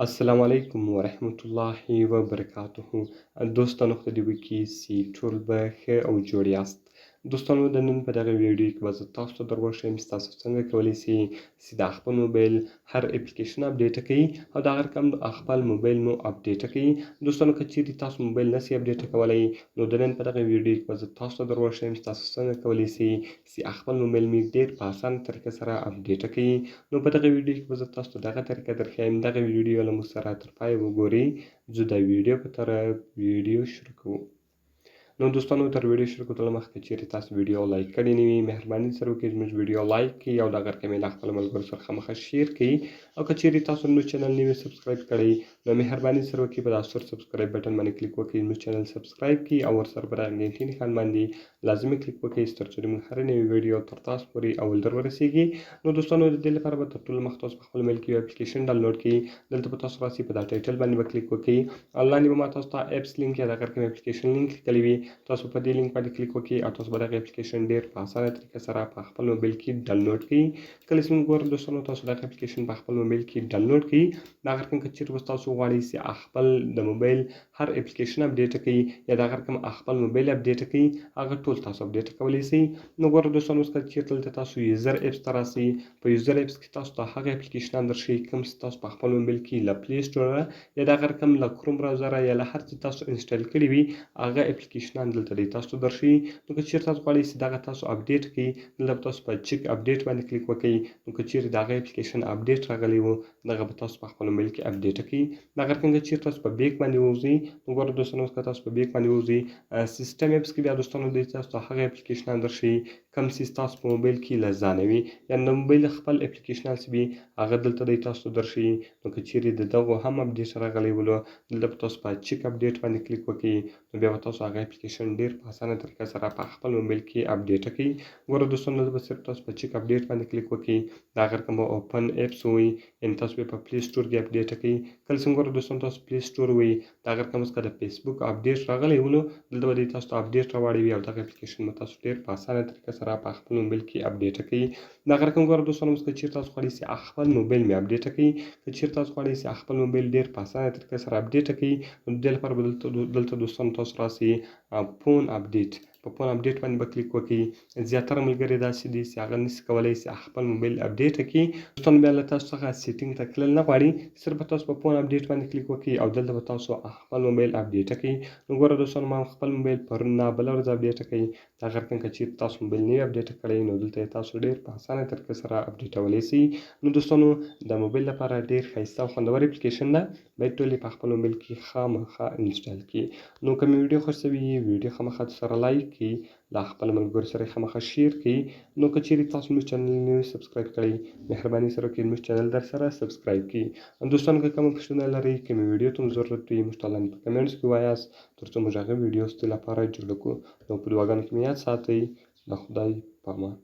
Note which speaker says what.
Speaker 1: السلام علیکم ورحمت الله وبرکاته. دوستانو خدای دې وکړي چې ټول به ښه او جوړ یاست. دوستانو د نن په دغه ویډیو کې به زه تاسو ته در وښیم چې تاسو څنګه کولی سئ چې د خپل موبایل هر اپلیکیشن اپډیټ کړئ او د هغه رقم خپل موبایل مو اپډیټ کړئ. دوستانو که چیرې تاسو موبایل نسئ اپډیټ کولی نو د نن په دغه ویډیو کې به زه تاسو ته در وښیم چې تاسو څنګه کولی سئ چې خپل موبایل مې ډېر په اسانه طریقه سره اپډیټ کړئ. نو په دغه ویډیو کې به زه تاسو ته دغه طریقه درښیم. دغه ویډیو له موږ سره تر پایه وګورئ. زه د ویډیو په طرف ویډیو شروع کوو. نو دوستانو تر ویډیو شروع کولو مخکې که چیرې تاسو ویډیو لایک کړې نه وي مهرباني سره وکړئ زموږ ویډیو لایک کړئ او دغه رقم یې له خپلو ملګرو سره خامخا شیر کړئ. او که چیرې تاسو زموږ چینل نه وي سبسکرایب کړی نو مهرباني سره وکړئ په دا سور سبسکرایب بټن باندې کلیک وکړئ زموږ چینل سبسکرایب کړئ او ورسره په دغه ګنټۍ نښان باندې لازمي کلیک وکړئ تر څو زموږ هرې نوې ویډیو تر تاسو پورې اول در ورسیږي. نو دوستانو د دې لپاره به تر ټولو مخکې تاسو په خپل موبایل کې یو اپلیکیشن ډاونلوډ کړئ. دلته به تاسو راسئ په دا ټایټل باندې به کلیک وکړئ او لاندې به ما تاسو ته اپس لینک یا دغه رقم اپلیکیشن لینک لیکلی وي. تاسو په دې لینک باندې کلیک وکړئ او تاسو به دغه اپلیکیشن ډېر په اسانه طریقه سره په خپل موبایل کې ډاونلوډ کړئ. کله چې موږ ګورو دوستانو تاسو دغه اپلیکیشن په خپل موبایل کې ډاونلوډ کړئ دغه رقم که چیرې اوس تاسو غواړئ چې خپل د موبایل هر اپلیکیشن اپډیټ کړئ یا دغه رقم خپل موبایل اپډیټ کړئ هغه ټول تاسو اپډیټ کولی سئ. نو ګوره دوستانو اوس که چیرې دلته تاسو یوزر اپس ته راسئ په یوزر اپس کې تاسو ته هغه اپلیکیشنان درښیي کوم چې تاسو په خپل موبایل کې له پلی سټوره یا دغه رقم له کروم براوزره یا له هر څه تاسو انسټال کړي وي هغه اپلیکیشنان دلته دی تاسو ته درښیي. نو که چیرې تاسو غواړئ چې دغه تاسو اپډیټ کړئ دلته به تاسو په چک اپډیټ باندې کلیک وکړئ. نو که چیرې د هغه اپلیکیشن اپډیټ راغلی و دغه به تاسو په خپل موبایل کې اپډیټ کړئ. دغه رقم که چیرې تاسو په بیک باندې ووځئ نو ګوره دوستانو اوس که تاسو په بیک باندې ووځئ سیسټم اپس کې بیا دوستانو دی تاسو ته هغه اپلیکیشنان درښیي کوم چې تاسو په موبایل کې له ځانه وي یا د موبایل خپل اپلیکیشنان چې وي هغه دلته دی تاسو ته درښیي. نو که چیرې د دغو هم اپډیټ راغلی ولو دلته به تاسو په چک اپډیټ باندې کلیک وکړئ نو بیا به تاسو هغه اپلیکیشن ډېر په اسانه طریقه سره په خپل موبایل کې اپډیټ کړئ. ګوره دوستانو دلته به صرف تاسو په چک اپډیټ باندې کلیک وکړئ د هغه رقم به اوپن اپس ووایي یعنې تاسو به په پلی سټور کې اپډیټ کړئ. کله چې ګوره دوستانو تاسو پلی سټور ووایي د هغه رقم اوس که د فیسبوک اپډیټ راغلی ولو دلته به دی تاسو ته اپډیټ راواړوي او دغه اپلیکیشن به تاسو ډېر په اسانه طریقه سره په خپل موبایل کې اپډیټ کړئ. دغه رقم ګوره دوستانو اوس که چیرې تاسو غواړئ چې خپل موبایل مې اپډیټ کړئ که چیرې تاسو غواړئ چې خپل موبایل ډېر په اسانه طریقه سره اپډیټ کړئ نو د دې لپاره به دلته دوستانو تاسو راسئ فون اپډیټ په فون اپډیټ باندې به کلیک وکړئ. زیاتره ملګري داسې دي چې هغه نشي کولی چې خپل موبایل اپډیټ کړي. دوستانو بیا له تاسو څخه سیټینګ ته تلل نه غواړي صرف به تاسو په فون اپډیټ باندې کلیک وکړئ او دلته به تاسو خپل موبایل اپډیټ کړئ. نو ګوره دوستانو ما خپل موبایل پرون نه بله ورځ اپډیټ کړئ. دغه رقم که چیرې تاسو موبایل نه وي اپډیټ کړی نو دلته یې تاسو ډېر په اسانه طریقه سره اپډیټولی سئ. نو دوستانو د موبایل لپاره ډېر ښایسته او خوندور اپلیکیشن ده باید ټول یې په خپل موبایل کې خامخا انسټال کړي. نو که مې ویډیو خوښ شوي وي ویډیو خامخا سره لایک کړئ له خپلو ملګرو سره یې خامخا شیر کړئ. نو که چیرې تاسو زموږ چینل نه وي سبسکرایب کړی مهرباني سره وکړئ زموږ چینل در سره سبسکرایب کړئ. دوستانو که کومه پوښتنه لرئ کومې ویډیو ته مو ضرورت وي موږ ته لاندې په کمنټس کې ووایاست تر څو موږ هغه ویډیو ستاسو لپاره جوړه کړو. نو په دعاګانو کې مې یاد ساتئ. د خدای په امان.